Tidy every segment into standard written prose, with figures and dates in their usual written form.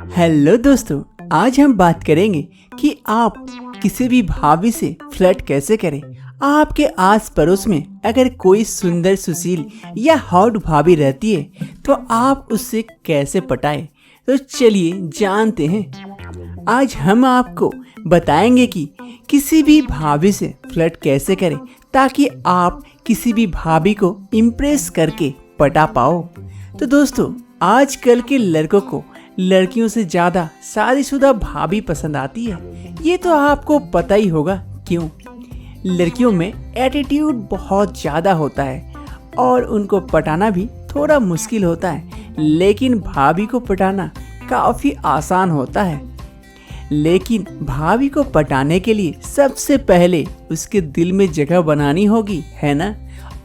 Hello दोस्तों, आज हम बात करेंगे कि आप किसी भी भाभी से फ्लर्ट कैसे करें। आपके आस पड़ोस में अगर कोई सुंदर सुशील या हॉट भाभी रहती है तो आप उससे कैसे पटाएं। तो चलिए जानते हैं। आज हम आपको बताएंगे कि किसी भी भाभी से फ्लर्ट कैसे करें ताकि आप किसी भी भाभी को इम्प्रेस करके पटा पाओ। तो दोस्तों, आजकल के लड़कों को लड़कियों से ज़्यादा शादीशुदा भाभी पसंद आती है। ये तो आपको पता ही होगा क्यों। लड़कियों में एटीट्यूड बहुत ज़्यादा होता है और उनको पटाना भी थोड़ा मुश्किल होता है, लेकिन भाभी को पटाना काफ़ी आसान होता है। लेकिन भाभी को पटाने के लिए सबसे पहले उसके दिल में जगह बनानी होगी, है ना,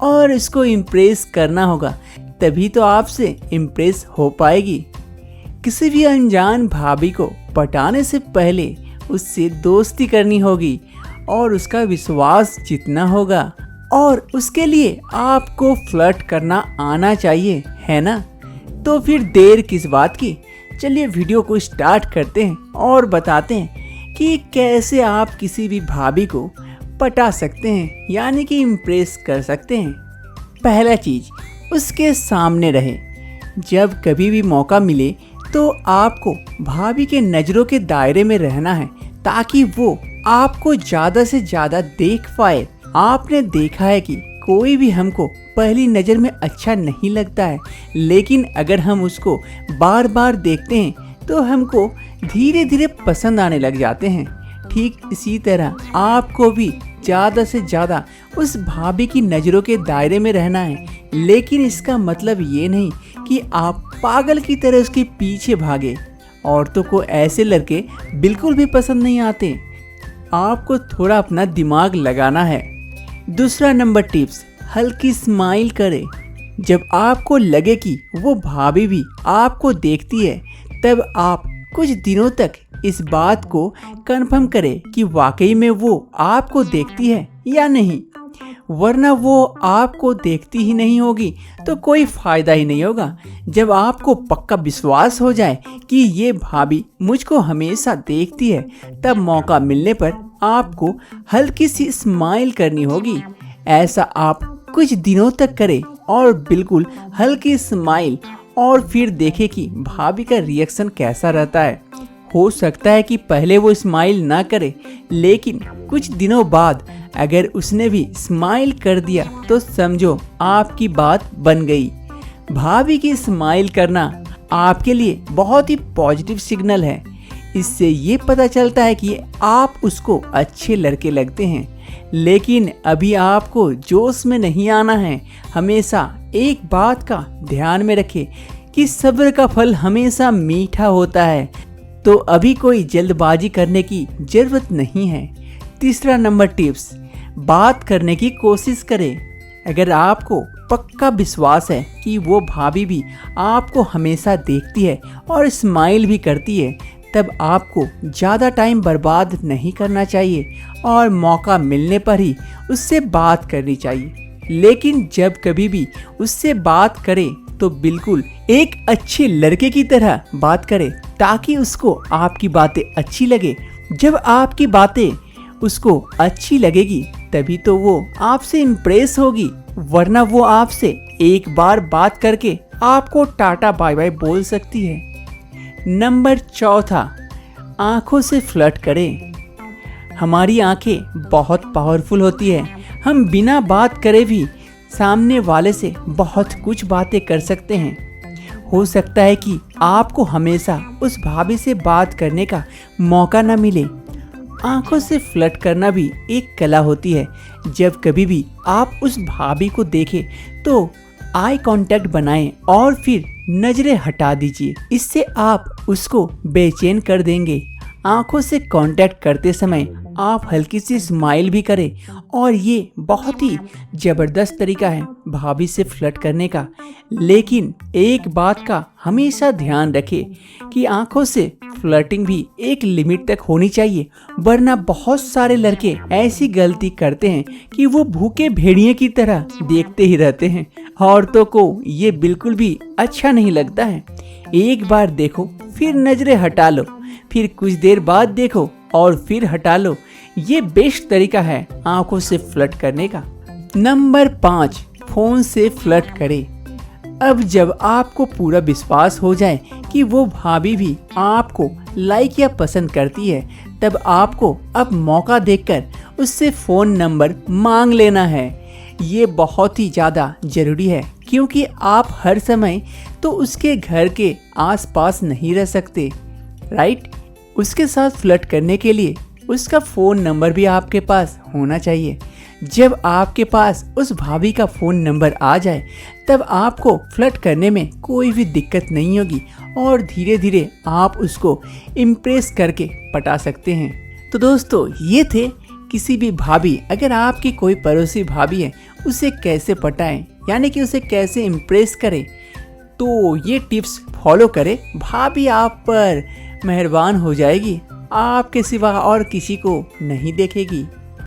और इसको इम्प्रेस करना होगा, तभी तो आपसे इम्प्रेस हो पाएगी। किसी भी अनजान भाभी को पटाने से पहले उससे दोस्ती करनी होगी और उसका विश्वास जीतना होगा, और उसके लिए आपको फ्लर्ट करना आना चाहिए, है ना। तो फिर देर किस बात की, चलिए वीडियो को स्टार्ट करते हैं और बताते हैं कि कैसे आप किसी भी भाभी को पटा सकते हैं, यानी कि इम्प्रेस कर सकते हैं। पहला चीज़, उसके सामने रहे। जब कभी भी मौका मिले तो आपको भाभी के नज़रों के दायरे में रहना है ताकि वो आपको ज़्यादा से ज़्यादा देख पाए। आपने देखा है कि कोई भी हमको पहली नज़र में अच्छा नहीं लगता है, लेकिन अगर हम उसको बार बार देखते हैं तो हमको धीरे धीरे पसंद आने लग जाते हैं। ठीक इसी तरह आपको भी ज़्यादा से ज़्यादा उस भाभी की नज़रों के दायरे में रहना है, लेकिन इसका मतलब ये नहीं कि आप पागल की तरह उसके पीछे भागे। औरतों को ऐसे लड़के बिल्कुल भी पसंद नहीं आते। आपको थोड़ा अपना दिमाग लगाना है। दूसरा नंबर टिप्स, हल्की स्माइल करें। जब आपको लगे कि वो भाभी भी आपको देखती है, तब आप कुछ दिनों तक इस बात को कंफर्म करें कि वाकई में वो आपको देखती है या नहीं, वरना वो आपको देखती ही नहीं होगी तो कोई फ़ायदा ही नहीं होगा। जब आपको पक्का विश्वास हो जाए कि ये भाभी मुझको हमेशा देखती है, तब मौका मिलने पर आपको हल्की सी स्माइल करनी होगी। ऐसा आप कुछ दिनों तक करें और बिल्कुल हल्की स्माइल, और फिर देखें कि भाभी का रिएक्शन कैसा रहता है। हो सकता है कि पहले वो स्माइल ना करे, लेकिन कुछ दिनों बाद अगर उसने भी स्माइल कर दिया तो समझो आपकी बात बन गई। भाभी की स्माइल करना आपके लिए बहुत ही पॉजिटिव सिग्नल है। इससे ये पता चलता है कि आप उसको अच्छे लड़के लगते हैं। लेकिन अभी आपको जोश में नहीं आना है। हमेशा एक बात का ध्यान में रखें कि सब्र का फल हमेशा मीठा होता है, तो अभी कोई जल्दबाजी करने की जरूरत नहीं है। तीसरा नंबर टिप्स, बात करने की कोशिश करें। अगर आपको पक्का विश्वास है कि वो भाभी भी आपको हमेशा देखती है और स्माइल भी करती है, तब आपको ज़्यादा टाइम बर्बाद नहीं करना चाहिए और मौका मिलने पर ही उससे बात करनी चाहिए। लेकिन जब कभी भी उससे बात करें तो बिल्कुल एक अच्छे लड़के की तरह बात करें ताकि उसको आपकी बातें अच्छी लगे। जब आपकी बातें उसको अच्छी लगेगी तभी तो वो आपसे इम्प्रेस होगी, वरना वो आपसे एक बार बात करके आपको टाटा बाय बाय बोल सकती है। नंबर चौथा, आंखों से फ्लर्ट करें। हमारी आंखें बहुत पावरफुल होती है। हम बिना बात करे भी सामने वाले से बहुत कुछ बातें कर सकते हैं। हो सकता है कि आपको हमेशा उस भाभी से बात करने का मौका न मिले। आंखों से फ्लर्ट करना भी एक कला होती है। जब कभी भी आप उस भाभी को देखें तो आई कांटेक्ट बनाएं और फिर नजरें हटा दीजिए। इससे आप उसको बेचैन कर देंगे। आंखों से कांटेक्ट करते समय आप हल्की सी स्माइल भी करें, और ये बहुत ही ज़बरदस्त तरीका है भाभी से फ्लर्ट करने का। लेकिन एक बात का हमेशा ध्यान रखें कि आंखों से फ्लर्टिंग भी एक लिमिट तक होनी चाहिए, वरना बहुत सारे लड़के ऐसी गलती करते हैं कि वो भूखे भेड़िए की तरह देखते ही रहते हैं। औरतों को ये बिल्कुल भी अच्छा नहीं लगता है। एक बार देखो फिर नजरें हटा लो, फिर कुछ देर बाद देखो और फिर हटा लो। ये बेस्ट तरीका है आंखों से फ्लर्ट करने का। नंबर 5, फोन से फ्लर्ट करें। अब जब आपको पूरा विश्वास हो जाए कि वो भाभी भी आपको लाइक या पसंद करती है, तब आपको अब मौका देखकर उससे फ़ोन नंबर मांग लेना है। ये बहुत ही ज़्यादा ज़रूरी है, क्योंकि आप हर समय तो उसके घर के आसपास नहीं रह सकते, राइट। उसके साथ फ्लर्ट करने के लिए उसका फ़ोन नंबर भी आपके पास होना चाहिए। जब आपके पास उस भाभी का फ़ोन नंबर आ जाए, तब आपको फ्लर्ट करने में कोई भी दिक्कत नहीं होगी और धीरे धीरे आप उसको इम्प्रेस करके पटा सकते हैं। तो दोस्तों, ये थे किसी भी भाभी, अगर आपकी कोई पड़ोसी भाभी है, उसे कैसे पटाएं, यानी कि उसे कैसे इम्प्रेस करें। तो ये टिप्स फॉलो करें, भाभी आप पर मेहरबान हो जाएगी, आपके सिवा और किसी को नहीं देखेगी।